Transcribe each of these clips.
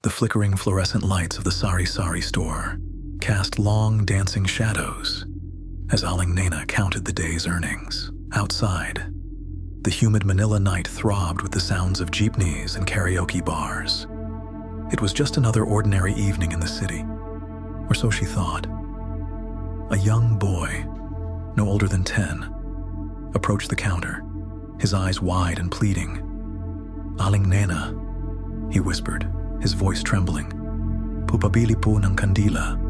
The flickering fluorescent lights of the sari-sari store cast long, dancing shadows as Aling Nena counted the day's earnings. Outside, the humid Manila night throbbed with the sounds of jeepneys and karaoke bars. It was just another ordinary evening in the city, or so she thought. A young boy, no older than 10, approached the counter, his eyes wide and pleading. "Aling Nena," he whispered, his voice trembling. "Pupabili po ng kandila.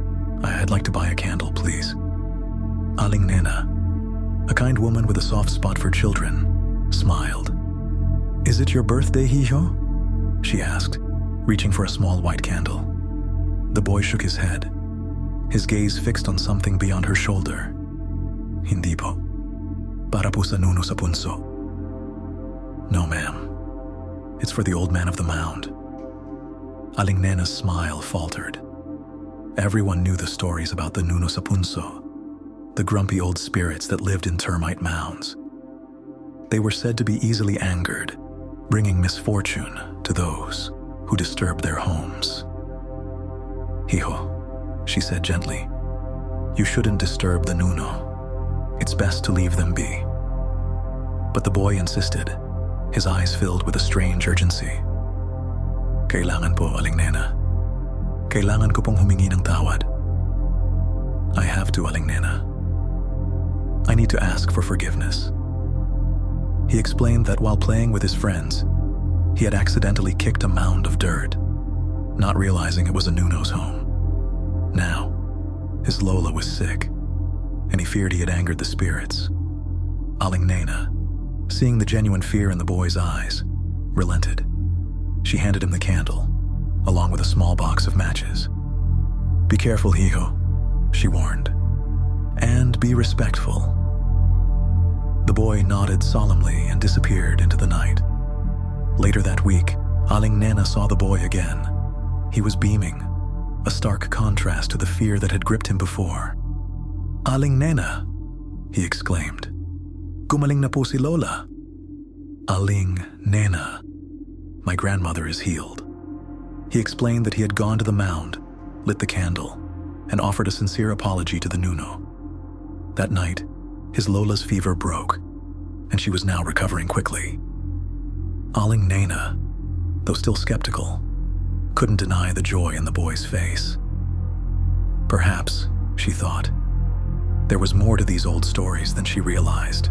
I'd like to buy a candle, please." Aling Nena, a kind woman with a soft spot for children, smiled. "Is it your birthday, hijo?" she asked, reaching for a small white candle. The boy shook his head, his gaze fixed on something beyond her shoulder. "Hindi po. Para po sa nuno sa punso." "No, ma'am. It's for the old man of the mound." Aling Nena's smile faltered. Everyone knew the stories about the nuno sa punso, the grumpy old spirits that lived in termite mounds. They were said to be easily angered, bringing misfortune to those who disturbed their homes. "Hijo," she said gently, "you shouldn't disturb the nuno. It's best to leave them be." But the boy insisted, his eyes filled with a strange urgency. "Kailangan po, Aling Nena. Kailangan ko pong humingi ng tawad." "I have to, Aling Nena. I need to ask for forgiveness." He explained that while playing with his friends, he had accidentally kicked a mound of dirt, not realizing it was a nuno's home. Now, his Lola was sick, and he feared he had angered the spirits. Aling Nena, seeing the genuine fear in the boy's eyes, relented. She handed him the candle, along with a small box of matches. "Be careful, hijo," she warned, "and be respectful." The boy nodded solemnly and disappeared into the night. Later that week, Aling Nena saw the boy again. He was beaming, a stark contrast to the fear that had gripped him before. "Aling Nena," he exclaimed. "Gumaling na po si Lola." "Aling Nena, my grandmother is healed." He explained that he had gone to the mound, lit the candle, and offered a sincere apology to the nuno. That night, his Lola's fever broke, and she was now recovering quickly. Aling Nena, though still skeptical, couldn't deny the joy in the boy's face. Perhaps, she thought, there was more to these old stories than she realized.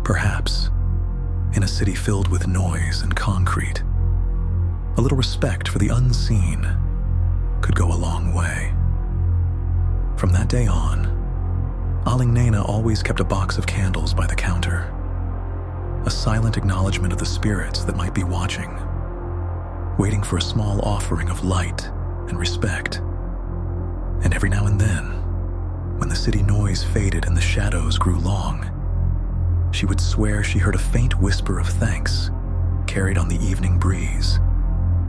Perhaps, in a city filled with noise and concrete, a little respect for the unseen could go a long way. From that day on, Aling Nena always kept a box of candles by the counter, a silent acknowledgement of the spirits that might be watching, waiting for a small offering of light and respect. And every now and then, when the city noise faded and the shadows grew long, she would swear she heard a faint whisper of thanks carried on the evening breeze.